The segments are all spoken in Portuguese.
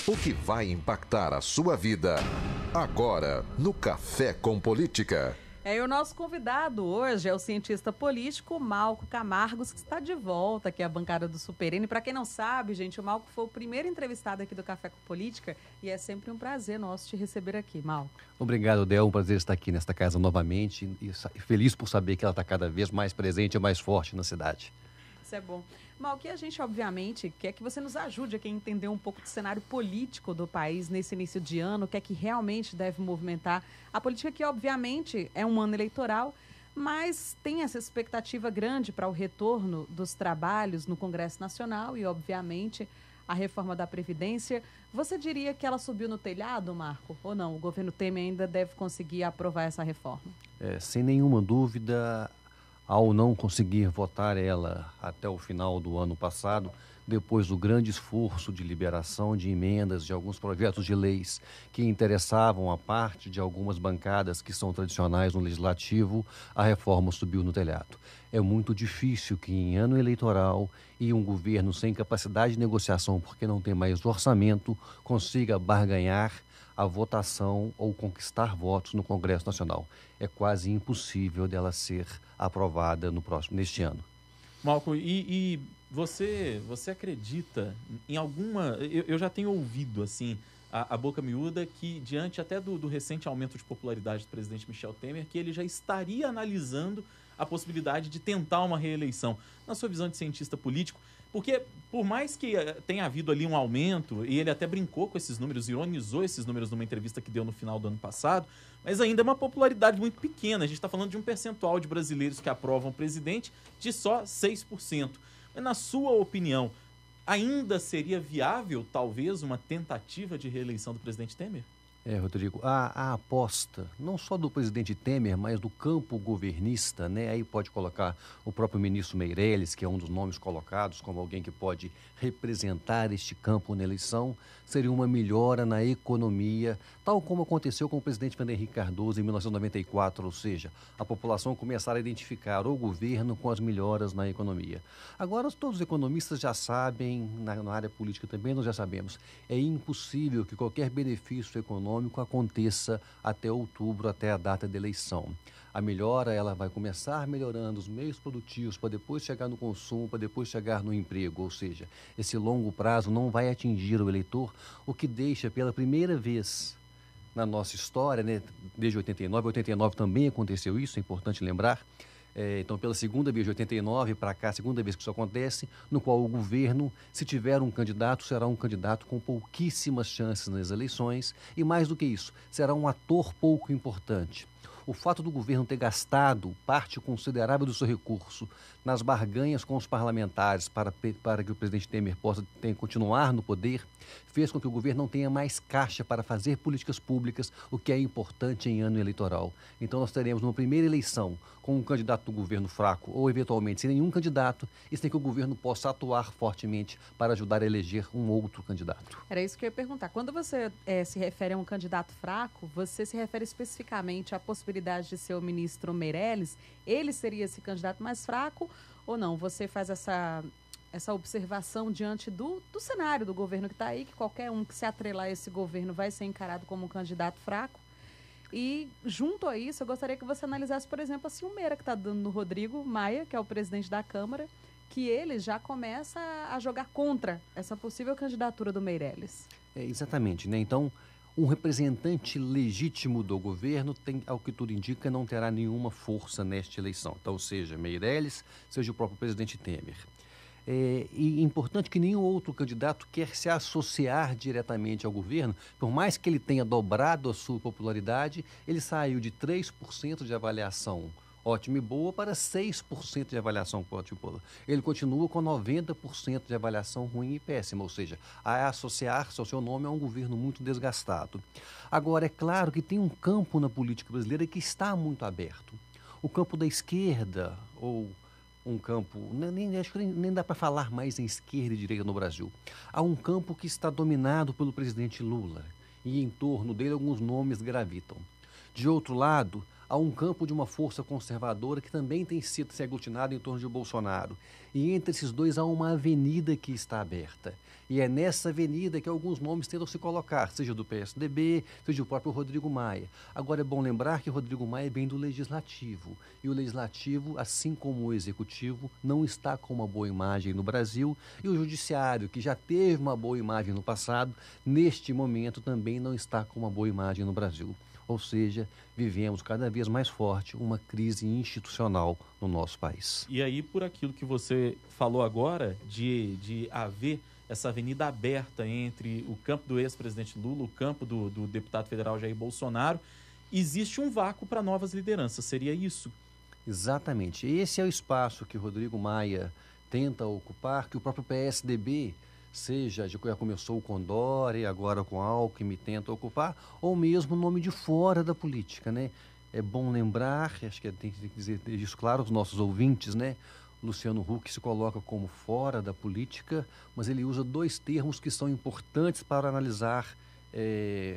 O que vai impactar a sua vida. Agora, no Café com Política. E o nosso convidado hoje é o cientista político Malco Camargos, que está de volta aqui à bancada do Super N. Para quem não sabe, gente, o Malco foi o primeiro entrevistado aqui do Café com Política e é sempre um prazer nosso te receber aqui, Malco. Obrigado, Del. Um prazer estar aqui nesta casa novamente e feliz por saber que ela está cada vez mais presente e mais forte na cidade. Isso é bom. Malco, e a gente, obviamente, quer que você nos ajude a entender um pouco do cenário político do país nesse início de ano, o que é que realmente deve movimentar a política, que obviamente é um ano eleitoral, mas tem essa expectativa grande para o retorno dos trabalhos no Congresso Nacional e, obviamente, a reforma da Previdência. Você diria que ela subiu no telhado, Marco, ou não? O governo Temer ainda deve conseguir aprovar essa reforma? Sem nenhuma dúvida, ao não conseguir votar ela até o final do ano passado, depois do grande esforço de liberação de emendas de alguns projetos de leis que interessavam a parte de algumas bancadas que são tradicionais no Legislativo, a reforma subiu no telhado. É muito difícil que em ano eleitoral e um governo sem capacidade de negociação, porque não tem mais orçamento, consiga barganhar a votação ou conquistar votos no Congresso Nacional. É quase impossível dela ser aprovada neste ano. Malco, e você acredita em alguma... Eu já tenho ouvido, assim, a boca miúda que, diante até do recente aumento de popularidade do presidente Michel Temer, que ele já estaria analisando a possibilidade de tentar uma reeleição. Na sua visão de cientista político, porque por mais que tenha havido ali um aumento, e ele até brincou com esses números, ironizou esses números numa entrevista que deu no final do ano passado, mas ainda é uma popularidade muito pequena. A gente está falando de um percentual de brasileiros que aprovam o presidente de só 6%. Mas, na sua opinião, ainda seria viável, talvez, uma tentativa de reeleição do presidente Temer? Rodrigo, a aposta, não só do presidente Temer, mas do campo governista, né? Aí pode colocar o próprio ministro Meirelles, que é um dos nomes colocados como alguém que pode representar este campo na eleição, seria uma melhora na economia, tal como aconteceu com o presidente Fernando Henrique Cardoso em 1994, ou seja, a população começar a identificar o governo com as melhoras na economia. Agora, todos os economistas já sabem, na área política também nós já sabemos, é impossível que qualquer benefício econômico aconteça até outubro, até a data da eleição. A melhora, ela vai começar melhorando os meios produtivos para depois chegar no consumo, para depois chegar no emprego, ou seja, esse longo prazo não vai atingir o eleitor, o que deixa pela primeira vez na nossa história, né, desde 89 também aconteceu isso, é importante lembrar. Então, pela segunda vez de 89 para cá, segunda vez que isso acontece, no qual o governo, se tiver um candidato, será um candidato com pouquíssimas chances nas eleições e, mais do que isso, será um ator pouco importante. O fato do governo ter gastado parte considerável do seu recurso nas barganhas com os parlamentares para que o presidente Temer possa continuar no poder, fez com que o governo não tenha mais caixa para fazer políticas públicas, o que é importante em ano eleitoral. Então nós teremos uma primeira eleição com um candidato do governo fraco ou eventualmente sem nenhum candidato, e sem que o governo possa atuar fortemente para ajudar a eleger um outro candidato. Era isso que eu ia perguntar. Quando você se refere a um candidato fraco, você se refere especificamente à possibilidade de ser o ministro Meirelles? Ele seria esse candidato mais fraco ou não? Você faz essa observação diante do cenário do governo que está aí, que qualquer um que se atrelar a esse governo vai ser encarado como um candidato fraco. E, junto a isso, eu gostaria que você analisasse, por exemplo, a ciumeira que está dando no Rodrigo Maia, que é o presidente da Câmara, que ele já começa a jogar contra essa possível candidatura do Meirelles. Exatamente, né? Então, um representante legítimo do governo, ao que tudo indica, não terá nenhuma força nesta eleição. Então, seja Meirelles, seja o próprio presidente Temer. E é importante que nenhum outro candidato quer se associar diretamente ao governo, por mais que ele tenha dobrado a sua popularidade, ele saiu de 3% de avaliação ótima e boa para 6% de avaliação ótima e boa. Ele continua com 90% de avaliação ruim e péssima, ou seja, a associar-se ao seu nome a um governo muito desgastado. Agora, é claro que tem um campo na política brasileira que está muito aberto. O campo da esquerda, ou um campo, acho que nem dá para falar mais em esquerda e direita no Brasil. Há um campo que está dominado pelo presidente Lula e em torno dele alguns nomes gravitam. De outro lado, a um campo de uma força conservadora que também tem sido se aglutinado em torno de Bolsonaro. E entre esses dois há uma avenida que está aberta. E é nessa avenida que alguns nomes tentam se colocar, seja do PSDB, seja o próprio Rodrigo Maia. Agora é bom lembrar que Rodrigo Maia vem do Legislativo. E o Legislativo, assim como o Executivo, não está com uma boa imagem no Brasil. E o Judiciário, que já teve uma boa imagem no passado, neste momento também não está com uma boa imagem no Brasil. Ou seja, vivemos cada vez mais forte uma crise institucional no nosso país. E aí, por aquilo que você falou agora, de haver essa avenida aberta entre o campo do ex-presidente Lula, o campo do deputado federal Jair Bolsonaro, existe um vácuo para novas lideranças, seria isso? Exatamente. Esse é o espaço que Rodrigo Maia tenta ocupar, que o próprio PSDB, seja de que já começou com Dória, agora com Alckmin, tenta ocupar, ou mesmo nome de fora da política, né? É bom lembrar, acho que tem que dizer isso claro aos nossos ouvintes, né? Luciano Huck se coloca como fora da política, mas ele usa dois termos que são importantes para analisar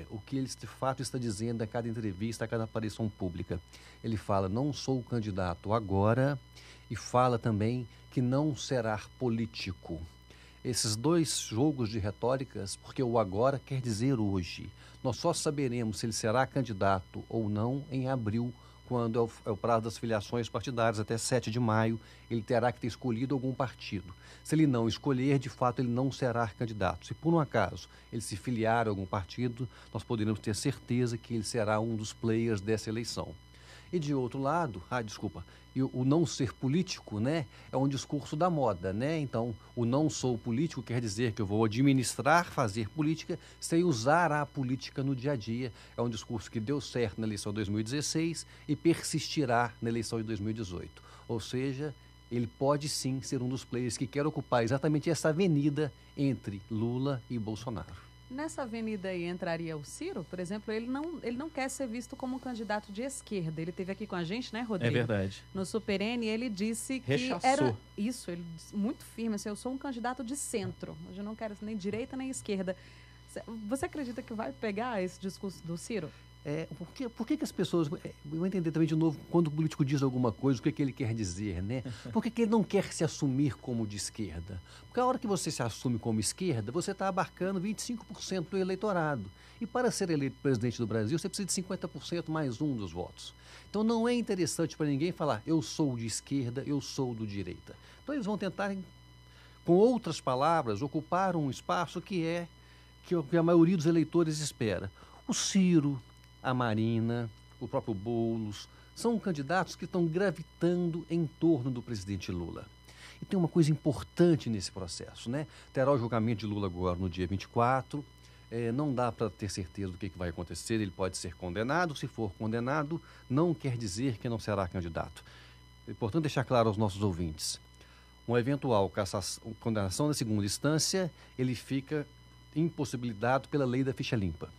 o que ele de fato está dizendo a cada entrevista, a cada aparição pública. Ele fala, não sou candidato agora, e fala também que não será político. Esses dois jogos de retóricas, porque o agora quer dizer hoje. Nós só saberemos se ele será candidato ou não em abril, quando é o prazo das filiações partidárias, até 7 de maio, ele terá que ter escolhido algum partido. Se ele não escolher, de fato, ele não será candidato. Se por um acaso ele se filiar a algum partido, nós poderemos ter certeza que ele será um dos players dessa eleição. E de outro lado, o não ser político, né, é um discurso da moda, né? Então, o não sou político quer dizer que eu vou administrar, fazer política, sem usar a política no dia a dia. É um discurso que deu certo na eleição de 2016 e persistirá na eleição de 2018. Ou seja, ele pode sim ser um dos players que quer ocupar exatamente essa avenida entre Lula e Bolsonaro. Nessa avenida aí entraria o Ciro, por exemplo, ele não quer ser visto como um candidato de esquerda. Ele esteve aqui com a gente, né, Rodrigo? É verdade. No Super N, ele disse que rechaçou. Era isso, ele disse muito firme, assim, eu sou um candidato de centro. Hoje eu não quero nem direita nem esquerda. Você acredita que vai pegar esse discurso do Ciro? Por que as pessoas... Eu vou entender também de novo, quando o político diz alguma coisa, o que ele quer dizer, né? Por que ele não quer se assumir como de esquerda? Porque a hora que você se assume como esquerda, você está abarcando 25% do eleitorado. E para ser eleito presidente do Brasil, você precisa de 50% mais um dos votos. Então não é interessante para ninguém falar, eu sou de esquerda, eu sou do direita. Então eles vão tentar, com outras palavras, ocupar um espaço que a maioria dos eleitores espera. O Ciro, a Marina, o próprio Boulos, são candidatos que estão gravitando em torno do presidente Lula. E tem uma coisa importante nesse processo, né? Terá o julgamento de Lula agora no dia 24, não dá para ter certeza do que vai acontecer, ele pode ser condenado, se for condenado, não quer dizer que não será candidato. É importante deixar claro aos nossos ouvintes, uma eventual condenação na segunda instância, ele fica impossibilitado pela lei da ficha limpa.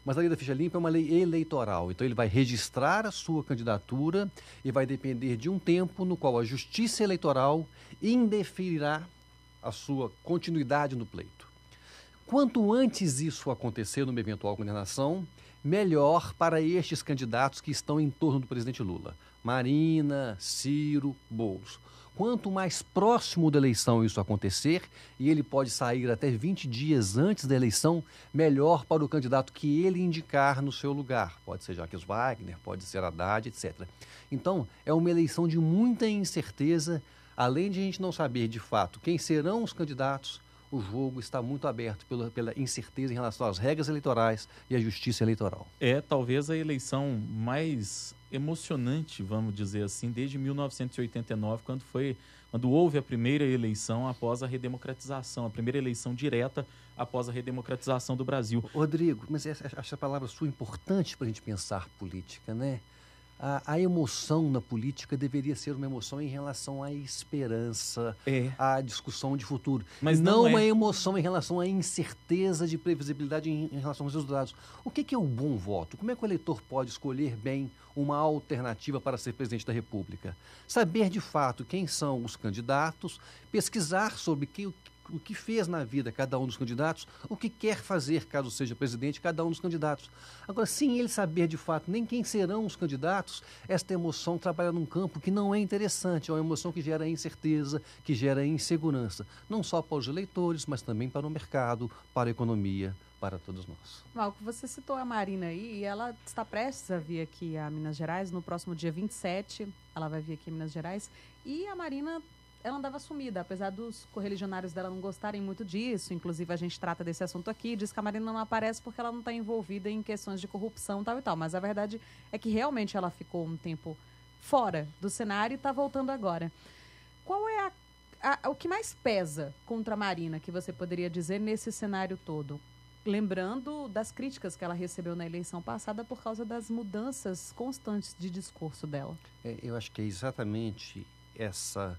Mas a lei da ficha limpa é uma lei eleitoral, então ele vai registrar a sua candidatura e vai depender de um tempo no qual a Justiça Eleitoral indeferirá a sua continuidade no pleito. Quanto antes isso acontecer numa eventual condenação, melhor para estes candidatos que estão em torno do presidente Lula. Marina, Ciro, Boulos. Quanto mais próximo da eleição isso acontecer, e ele pode sair até 20 dias antes da eleição, melhor para o candidato que ele indicar no seu lugar. Pode ser Jacques Wagner, pode ser Haddad, etc. Então, é uma eleição de muita incerteza, além de a gente não saber de fato quem serão os candidatos, o jogo está muito aberto pela incerteza em relação às regras eleitorais e à justiça eleitoral. É talvez a eleição mais emocionante, vamos dizer assim, desde 1989, quando houve a primeira eleição após a redemocratização, a primeira eleição direta após a redemocratização do Brasil. Rodrigo, mas essa palavra sua é importante para a gente pensar política, né? A emoção na política deveria ser uma emoção em relação à esperança, à discussão de futuro. Mas não uma emoção em relação à incerteza de previsibilidade em relação aos resultados. O que é o bom voto? Como é que o eleitor pode escolher bem uma alternativa para ser presidente da República? Saber de fato quem são os candidatos, pesquisar sobre o que fez na vida cada um dos candidatos, o que quer fazer caso seja presidente cada um dos candidatos. Agora, sem ele saber de fato nem quem serão os candidatos, esta emoção trabalha num campo que não é interessante, é uma emoção que gera incerteza, que gera insegurança, não só para os eleitores, mas também para o mercado, para a economia, para todos nós. Malco, você citou a Marina aí e ela está prestes a vir aqui a Minas Gerais no próximo dia 27. Ela vai vir aqui em Minas Gerais e a Marina, ela andava sumida, apesar dos correligionários dela não gostarem muito disso. Inclusive, a gente trata desse assunto aqui, diz que a Marina não aparece porque ela não está envolvida em questões de corrupção tal e tal. Mas a verdade é que realmente ela ficou um tempo fora do cenário e está voltando agora. Qual é o que mais pesa contra a Marina, que você poderia dizer, nesse cenário todo? Lembrando das críticas que ela recebeu na eleição passada por causa das mudanças constantes de discurso dela. Eu acho que é exatamente essa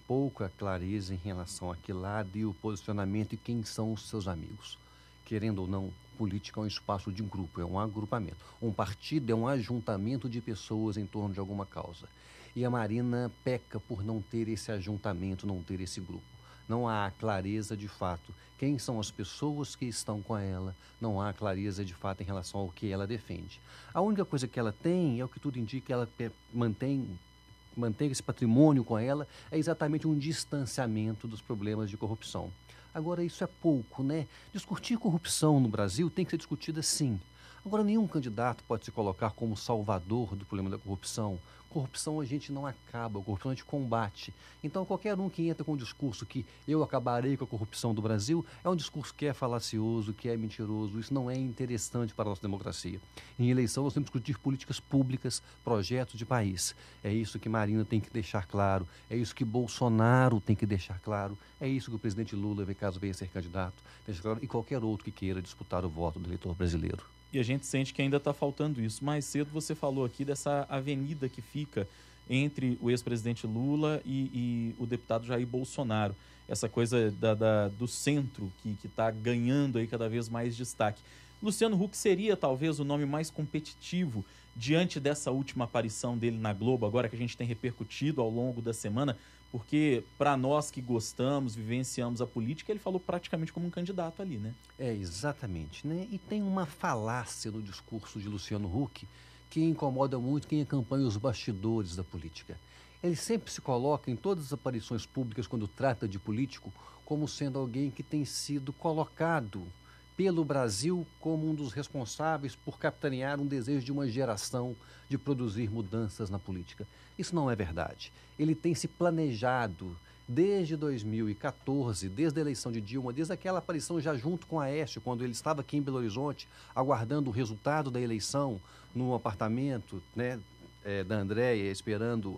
pouca clareza em relação a que lado e o posicionamento e quem são os seus amigos. Querendo ou não, política é um espaço de um grupo, é um agrupamento. Um partido é um ajuntamento de pessoas em torno de alguma causa. E a Marina peca por não ter esse ajuntamento, não ter esse grupo. Não há clareza de fato quem são as pessoas que estão com ela, não há clareza de fato em relação ao que ela defende. A única coisa que ela tem, é o que tudo indica, ela mantém esse patrimônio com ela, é exatamente um distanciamento dos problemas de corrupção. Agora, isso é pouco, né? Discutir corrupção no Brasil tem que ser discutida sim. Agora, nenhum candidato pode se colocar como salvador do problema da corrupção. Corrupção a gente não acaba, corrupção a gente combate. Então, qualquer um que entra com o discurso que eu acabarei com a corrupção do Brasil, é um discurso que é falacioso, que é mentiroso. Isso não é interessante para a nossa democracia. Em eleição, nós temos que discutir políticas públicas, projetos de país. É isso que Marina tem que deixar claro, é isso que Bolsonaro tem que deixar claro, é isso que o presidente Lula, caso venha ser candidato, deixa claro, e qualquer outro que queira disputar o voto do eleitor brasileiro. E a gente sente que ainda está faltando isso. Mais cedo você falou aqui dessa avenida que fica entre o ex-presidente Lula e o deputado Jair Bolsonaro. Essa coisa do centro que está ganhando aí cada vez mais destaque. Luciano Huck seria talvez o nome mais competitivo diante dessa última aparição dele na Globo, agora que a gente tem repercutido ao longo da semana, porque para nós que gostamos, vivenciamos a política, ele falou praticamente como um candidato ali, né? Exatamente, né? E tem uma falácia no discurso de Luciano Huck que incomoda muito quem acompanha os bastidores da política. Ele sempre se coloca em todas as aparições públicas, quando trata de político, como sendo alguém que tem sido colocado pelo Brasil como um dos responsáveis por capitanear um desejo de uma geração de produzir mudanças na política. Isso não é verdade. Ele tem se planejado desde 2014, desde a eleição de Dilma, desde aquela aparição já junto com Aécio, quando ele estava aqui em Belo Horizonte, aguardando o resultado da eleição no apartamento, né, da Andréia,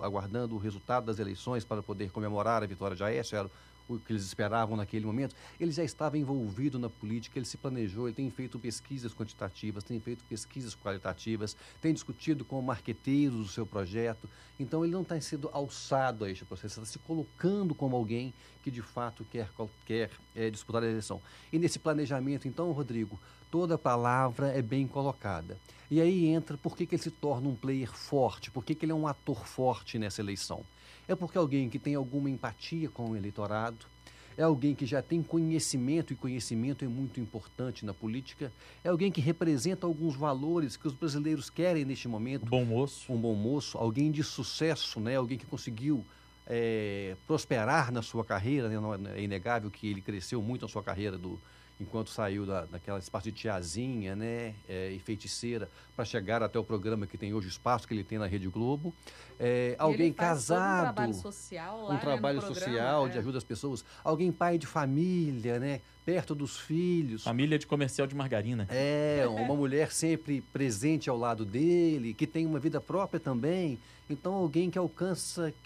aguardando o resultado das eleições para poder comemorar a vitória de Aécio, era o que eles esperavam naquele momento. Ele já estava envolvido na política, ele se planejou, ele tem feito pesquisas quantitativas, tem feito pesquisas qualitativas, tem discutido com marqueteiros o seu projeto. Então, ele não está sendo alçado a este processo, está se colocando como alguém que, de fato, quer disputar a eleição. E nesse planejamento, então, Rodrigo, toda palavra é bem colocada. E aí entra por que ele se torna um player forte, por que ele é um ator forte nessa eleição. É porque alguém que tem alguma empatia com o eleitorado, é alguém que já tem conhecimento, e conhecimento é muito importante na política, é alguém que representa alguns valores que os brasileiros querem neste momento. Um bom moço. Um bom moço, alguém de sucesso, né? Alguém que conseguiu prosperar na sua carreira, né? Não é inegável que ele cresceu muito na sua carreira enquanto saiu daquela espaço de tiazinha, né, e feiticeira, para chegar até o programa que tem hoje, o espaço que ele tem na Rede Globo. Alguém casado, um trabalho social lá, um trabalho no social programa, de ajuda às pessoas. Alguém pai de família, né, perto dos filhos. Família de comercial de margarina. Uma mulher sempre presente ao lado dele, que tem uma vida própria também. Então, alguém que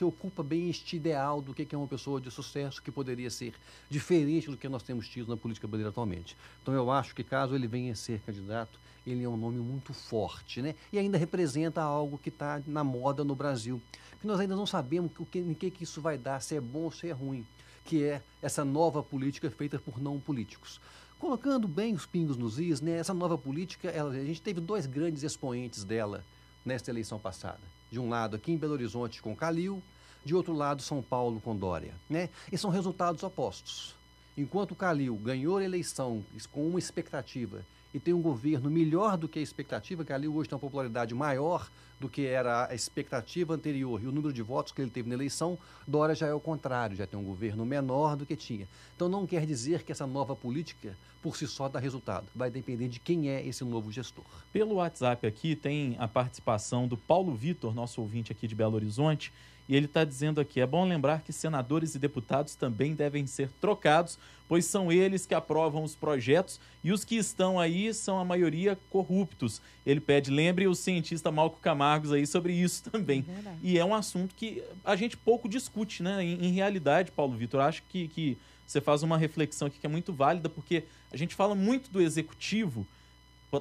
ocupa bem este ideal do que é uma pessoa de sucesso, que poderia ser diferente do que nós temos tido na política brasileira atualmente. Então, eu acho que caso ele venha a ser candidato, ele é um nome muito forte, né? E ainda representa algo que está na moda no Brasil, que nós ainda não sabemos em que isso vai dar, se é bom ou se é ruim, que é essa nova política feita por não políticos. Colocando bem os pingos nos is, né? Essa nova política, a gente teve dois grandes expoentes dela nesta eleição passada. De um lado, aqui em Belo Horizonte, com Calil, de outro lado, São Paulo, com Dória, né? E são resultados opostos. Enquanto o Calil ganhou a eleição com uma expectativa e tem um governo melhor do que a expectativa, Calil hoje tem uma popularidade maior do que era a expectativa anterior e o número de votos que ele teve na eleição, Dória já é o contrário, já tem um governo menor do que tinha. Então não quer dizer que essa nova política, por si só, dá resultado. Vai depender de quem é esse novo gestor. Pelo WhatsApp aqui tem a participação do Paulo Vitor, nosso ouvinte aqui de Belo Horizonte, e ele está dizendo aqui, é bom lembrar que senadores e deputados também devem ser trocados, pois são eles que aprovam os projetos e os que estão aí são a maioria corruptos. Ele pede, lembre o cientista Malco Camargos aí sobre isso também. E é um assunto que a gente pouco discute, né? Em realidade, Paulo Vitor, acho que você faz uma reflexão aqui que é muito válida, porque a gente fala muito do executivo,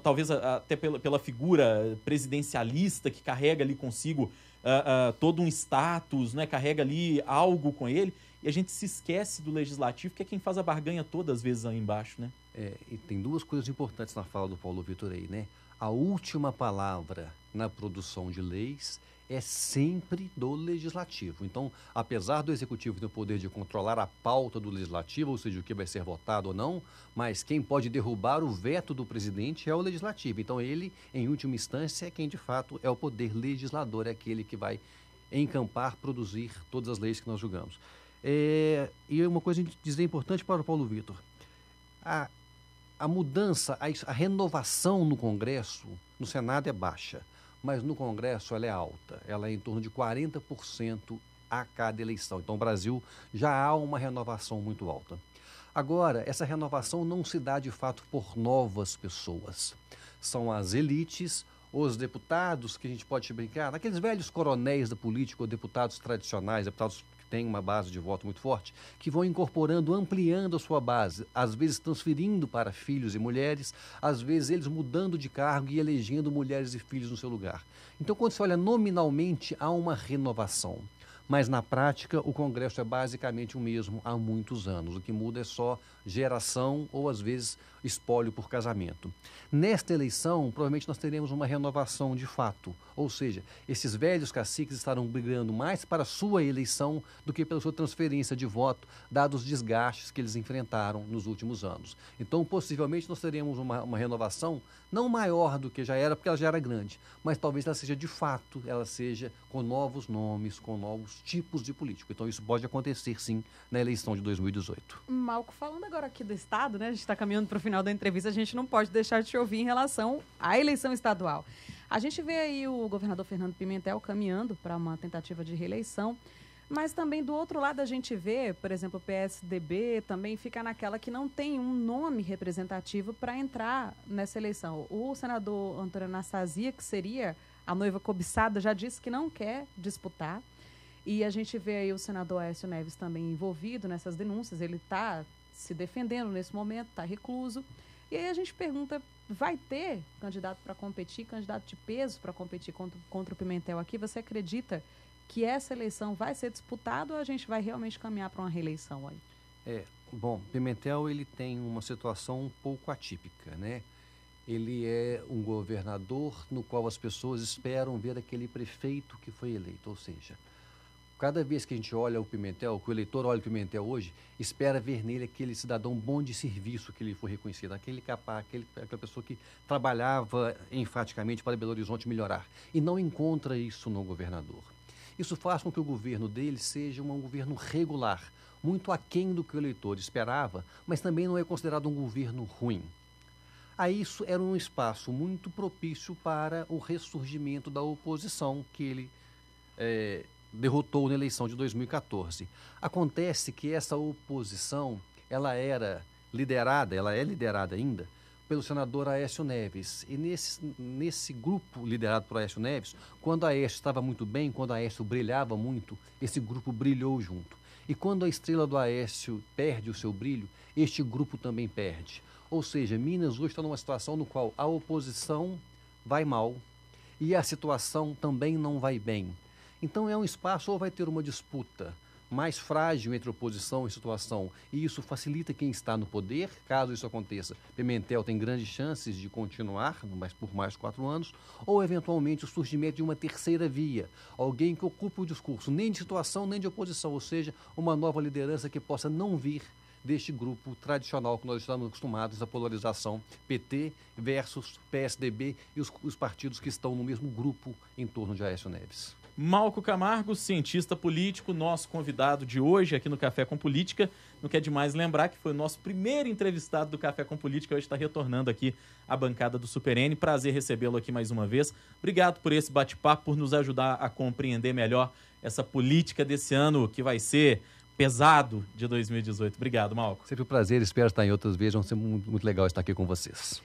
talvez até pela figura presidencialista que carrega ali consigo todo um status, né? Carrega ali algo com ele, e a gente se esquece do legislativo, que é quem faz a barganha todas as vezes aí embaixo, né? E tem duas coisas importantes na fala do Paulo Vitor aí, né? A última palavra na produção de leis é sempre do legislativo. Então, apesar do executivo ter o poder de controlar a pauta do legislativo, ou seja, o que vai ser votado ou não, mas quem pode derrubar o veto do presidente é o legislativo. Então, ele, em última instância, é quem de fato é o poder legislador, é aquele que vai encampar, produzir todas as leis que nós julgamos. E uma coisa a gente dizer importante para o Paulo Vitor: a mudança, a renovação no Congresso, no Senado é baixa, mas no Congresso ela é alta, ela é em torno de 40% a cada eleição. Então, o Brasil já há uma renovação muito alta. Agora, essa renovação não se dá de fato por novas pessoas. São as elites, os deputados, que a gente pode brincar, aqueles velhos coronéis da política, ou deputados tradicionais, deputados tem uma base de voto muito forte, que vão incorporando, ampliando a sua base, às vezes transferindo para filhos e mulheres, às vezes eles mudando de cargo e elegendo mulheres e filhos no seu lugar. Então, quando você olha nominalmente, há uma renovação, mas na prática o Congresso é basicamente o mesmo há muitos anos. O que muda é só geração ou, às vezes, espólio por casamento. Nesta eleição, provavelmente nós teremos uma renovação de fato, ou seja, esses velhos caciques estarão brigando mais para a sua eleição do que pela sua transferência de voto, dados os desgastes que eles enfrentaram nos últimos anos. Então, possivelmente, nós teremos uma renovação não maior do que já era, porque ela já era grande, mas talvez ela seja de fato, ela seja com novos nomes, com novos tipos de político. Então, isso pode acontecer, sim, na eleição de 2018. Malco, falando agora aqui do Estado, né? A gente está caminhando para o final da entrevista, a gente não pode deixar de te ouvir em relação à eleição estadual. A gente vê aí o governador Fernando Pimentel caminhando para uma tentativa de reeleição, mas também do outro lado a gente vê, por exemplo, o PSDB também fica naquela que não tem um nome representativo para entrar nessa eleição. O senador Antônio Anastasia, que seria a noiva cobiçada, já disse que não quer disputar. E a gente vê aí o senador Aécio Neves também envolvido nessas denúncias, ele está se defendendo nesse momento, está recluso. E aí a gente pergunta, vai ter candidato para competir, candidato de peso para competir contra o Pimentel aqui? Você acredita que essa eleição vai ser disputada ou a gente vai realmente caminhar para uma reeleição aí? Bom, Pimentel ele tem uma situação um pouco atípica, né? Ele é um governador no qual as pessoas esperam ver aquele prefeito que foi eleito, ou seja, cada vez que a gente olha o Pimentel, que o eleitor olha o Pimentel hoje, espera ver nele aquele cidadão bom de serviço que ele foi reconhecido, aquele capaz, aquela pessoa que trabalhava enfaticamente para Belo Horizonte melhorar, e não encontra isso no governador. Isso faz com que o governo dele seja um governo regular, muito aquém do que o eleitor esperava, mas também não é considerado um governo ruim. Aí isso era um espaço muito propício para o ressurgimento da oposição que ele derrotou na eleição de 2014. Acontece que essa oposição, ela é liderada ainda, pelo senador Aécio Neves. E nesse grupo liderado por Aécio Neves, quando Aécio estava muito bem, quando Aécio brilhava muito, esse grupo brilhou junto. E quando a estrela do Aécio perde o seu brilho, este grupo também perde. Ou seja, Minas hoje está numa situação no qual a oposição vai mal e a situação também não vai bem. Então é um espaço ou vai ter uma disputa mais frágil entre oposição e situação, e isso facilita quem está no poder, caso isso aconteça. Pimentel tem grandes chances de continuar, mas por mais 4 anos, ou eventualmente o surgimento de uma terceira via, alguém que ocupe o discurso nem de situação nem de oposição, ou seja, uma nova liderança que possa não vir deste grupo tradicional que nós estamos acostumados à polarização PT versus PSDB e os partidos que estão no mesmo grupo em torno de Aécio Neves. Malco Camargo, cientista político, nosso convidado de hoje aqui no Café com Política. Não quer demais lembrar que foi o nosso primeiro entrevistado do Café com Política. Hoje está retornando aqui à bancada do Super N. Prazer recebê-lo aqui mais uma vez. Obrigado por esse bate-papo, por nos ajudar a compreender melhor essa política desse ano que vai ser pesado de 2018. Obrigado, Malco. Sempre um prazer, espero estar em outras vezes. Vai ser muito legal estar aqui com vocês.